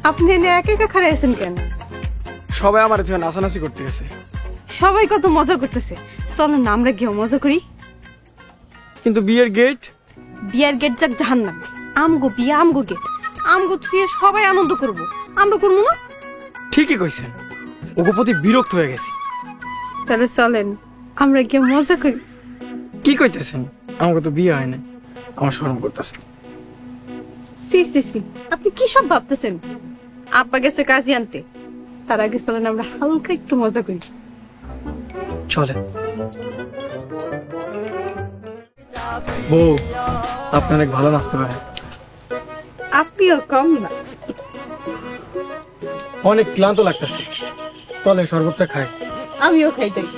আপনি এনে একা একা খাড়া আছেন কেন? সবাই আমার জন্য নাচানাচি করতে গেছে। সবাই কত মজা করতেছে, চলেন না আমরা গিয়ে মজা করি। কিন্তু বিয়ের গেট? বিয়ের গেট যাক জাহান্নামে, আমগো বিয়ে আমগো গেট, আমগো থুয়ে সবাই আনন্দ করব, আমরা করবো না? ঠিকই কইছেন, ওগো প্রতি বিরক্ত হয়ে গেছি। তাহলে চলেন আমরা গিয়ে মজা করি। কি কইতেছেন? আমাকে তো বিয়ে হয় না, আমার শরম করতেছে। সি সি সি, আপনি কি সব ভাবতেছেন? আব্বা গেছে কাজে আনতে, তার আগে চলেন আমরা হালকা একটু মজা করি। চলেন। বউ, আপনি অনেক ভালো নাচতে পারেন। আপনিও কম না। অনেক ক্লান্ত লাগতেছে, চলে শরবতটা খাই। আমিও খাইতেই।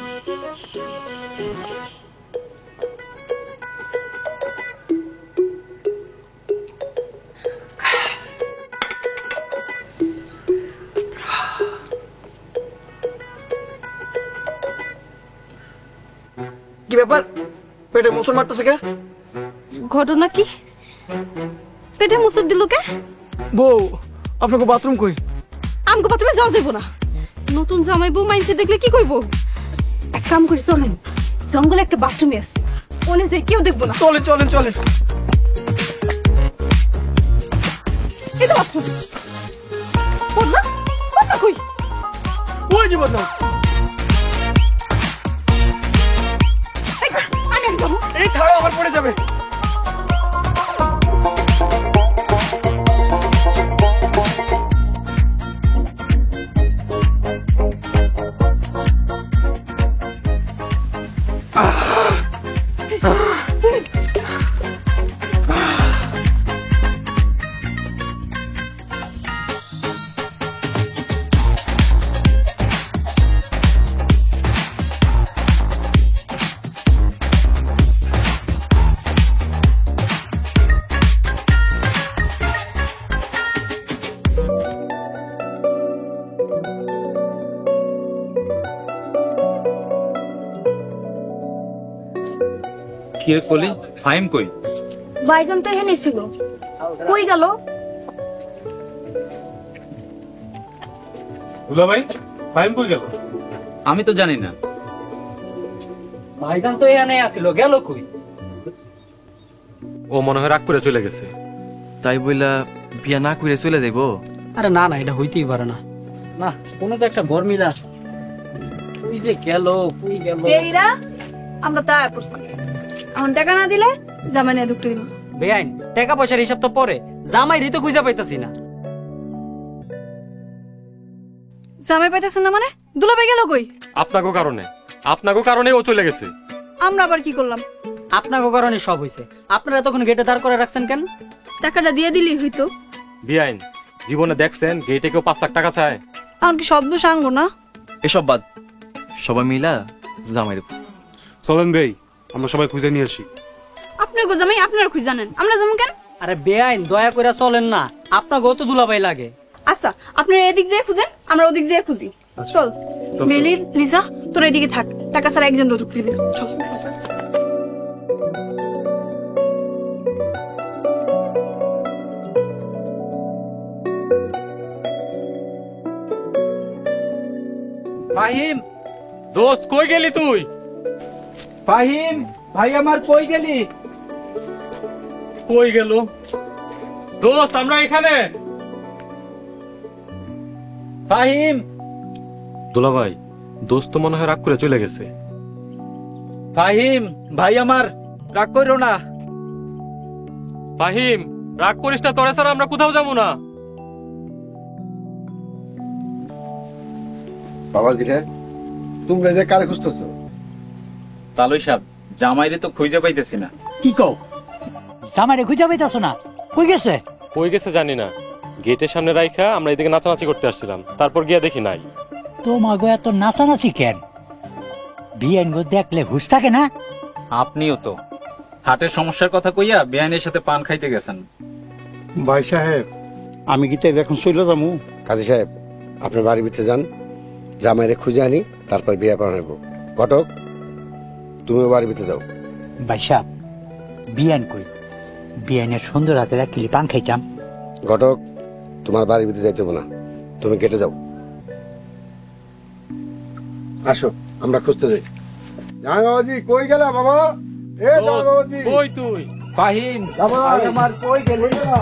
কি ব্যাপার, পেটে মোচড় মারতেছে কে? ঘটনা কি? পেটে মুসুর দিল কে? বউ, আপনাকে বাথরুম কই? আমগো বাথরুমে যাওয়া যাইব না, নতুন জামাই বউ মাইনছে দেখলে কি কইব? এক কাম করি চলেন, জঙ্গলে একটা বাথরুমে আছে, ওনে যে কেউ দেখবো না। চলেন চলেন চলেন। এই তো বাথরুম। বদলা বদলা কই? ওই যে বদলা। আমি যাবো। এই ছাড়া আবার পড়ে যাবে। কি রে কলি, ফাহিম কই? ভাইজান তো এখানে ছিল, কই গেল? দুলা ভাই, ফাহিম কই গেল? আমি তো জানি না। ভাইজান তো এখানে আসিল, গেল কই? ও মনে হয় রাগ করে চলে গেছে। তাই বইলা বিয়া না করে চলে যাইব? আরে না না, এটা হইতেই পারে না। না, কোনো তো একটা গরমিল আছে। কই যে গেল, কই গেল? বেরিরা আমরা তা পড়ছি, এখন টাকা না দিলে জামাই নিয়ে ঢুকতে দিব। বেআইন, টাকা পয়সার হিসাব তো পরে, জামাই রিতো খুঁজে পাইতাছি না। জামাই পাইতেছেন না মানে? দুলাভাই গেল কই? আপনাকে কারণে ও চলে গেছে। আমরা আবার কি করলাম? আপনাকে কারণে সব হইছে। আপনারা এতক্ষণ গেটে দাঁড় করে রাখছেন কেন? টাকাটা দিয়ে দিলেই হইতো। বিআইন, জীবনে দেখছেন গেটে কেউ 5 লাখ টাকা চায়? এখন কি শব্দ সাঙ্গ না? এসব বাদ, সবাই মিলা জামাইরে চলেন ভাই, আমরা সবাই খুঁজে নিয়ে আসি। আপনার গো জামাই আপনারা খুঁজে জানেন, আমরা যেমন কেন? আরে বেআইন, দয়া করে চলেন না, আপনাকেও তো দুলাভাই লাগে। আচ্ছা, আপনারা এদিক দিয়ে খুঁজেন, আমরা ওদিক দিয়ে খুঁজি। চল মেলি, লিজা তোরা এদিকে থাক, টাকা ছাড়া একজন ঢুকতে দিবি না। চল। ফাহিম, দোস্ত কই গেলি তুই? ফাহিম ভাই আমার কই গেলি? কই গেল? দোস্ত আমরা এখানে। ফাহিম। দুলা ভাই, দোস্ত মনে হয় রাগ করে চলে গেছে। ফাহিম ভাই আমার, রাগ করো না। ফাহিম, রাগ করিস না, তোরে ছাড়া আমরা কোথাও যাবো না। বাবাজি রে, তোমরা যে কারে খুঁজতেছো? তালই সাহেব, জামাইরে তো খুঁজে পাইতেছি না। কি কও? জামাইরে খুঁজে পাইতাছো না? কই গেছে? কই গেছে জানি না, গেটের সামনে রাইখা আমরা এদিকে নাচানাচি করতে আসছিলাম, তারপর গিয়া দেখি নাই। তোমাগো এত নাচানাচি কেন? বিয়ান গো দেখলে হুশ থাকে না? আপনিও তো হাটের সমস্যার কথা কইয়া বেআইনের সাথে পান খাইতে গেছেন। ভাই সাহেব, আমি কি তাই এখন চলে যাবো? কাজী সাহেব, আপনার বাড়ির ভিতরে যান, জামাইরে খুঁজে আনি, তারপর বিয়ে পড়াবো। ঘটক, তুমিও বাড়ির ভিতরে যাও। ভাই সাহেব, বিয়ান কই? বিয়ানের সুন্দর হাতে রাখলে পান খাইতাম। ঘটক, তোমার বাড়ির ভিতরে যাইতে হবে না, তুমি কেটে যাও। আসো আমরা খুঁজতে যাই। জামাই বাবাজি কই গেলা বাবা? এ জামাই বাবাজি কই তুই ফাহিম জামাই আমার কই গেলি না?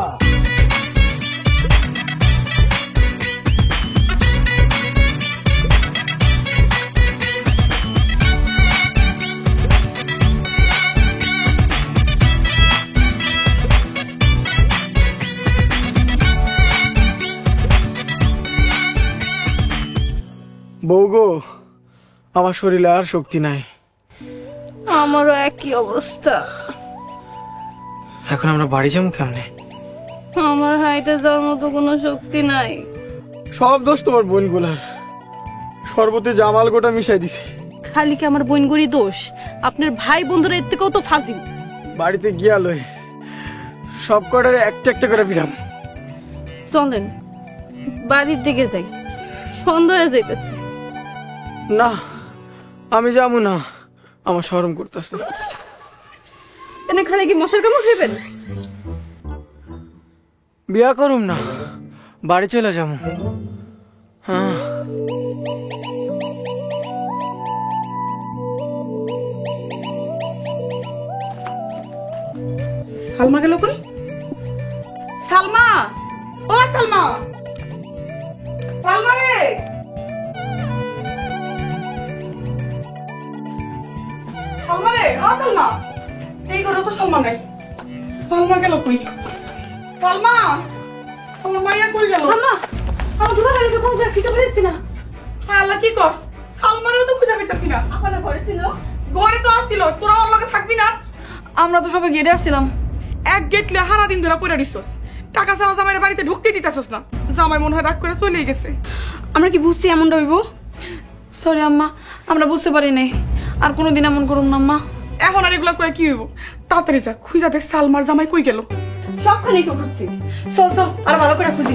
বউ গো, আমার শরীরে আর শক্তি নাই। আমারও একই অবস্থা। এখন আমরা বাড়ি যাবো কেমনে? আমার হাইটে যাওয়ার মতো কোনো শক্তি নাই। সব দোষ তোমার বোনগুলার। শরবতে জামাল গোটা মিশাই দিছে। খালি কি আমার বোনগুড়ি দোষ? আপনার ভাই বন্ধুরা এর থেকেও তো ফাজিল। বাড়িতে গিয়া লই সব কটারে একটা একটা করে বিরাম। চলেন বাড়ির দিকে যাই, সন্ধ্যা হয়ে যাইতেছে। না, আমি যাবো না, আমার শরম করতেছে। এনে খালি কি মশার কামড় খাইবেন? বিয়া করুম না, বাড়ি চলে যাবো। হ্যাঁ সালমা গেল কই? সালমা, ও সালমা, সালমা রে, সালমা রে, ও সালমা, এই ঘরে তো সালমা নাই। সালমা গেল কই? সালমা, আমার মাইয়া কই গেল? আম্মা, আমার দুলা বাড়ি তো কোনো চাকরিতে পেয়েছি না। হ্যাঁ আল্লাহ কি করস? সালমারেও তো খুঁজে পেতেছি না। আপনার ঘরে ছিল? ঘরে তো আসছিল, তোরা ওর লগে থাকবি না? আমরা তো সবাই গেটে আসছিলাম। এক গেট লিয়ে হারা দিন ধরে পড়ে দিছস, টাকা ছাড়া জামাইয়ের বাড়িতে ঢুকতে দিতেছস না। জামাই মনে হয় রাগ করে চলে গেছে। আমরা কি বুঝছি এমনটা হইব? সরি আম্মা, আমরা বুঝতে পারি নাই। আর কোনোদিন এমন করুম না আম্মা। এখন আর এগুলা কয়ে কি হইব? তাড়াতাড়ি যা, খুঁজা দেখ সালমার জামাই কই গেল। সবখানেই তো খুঁজছি। চল চল, আর ভালো করে খুঁজি।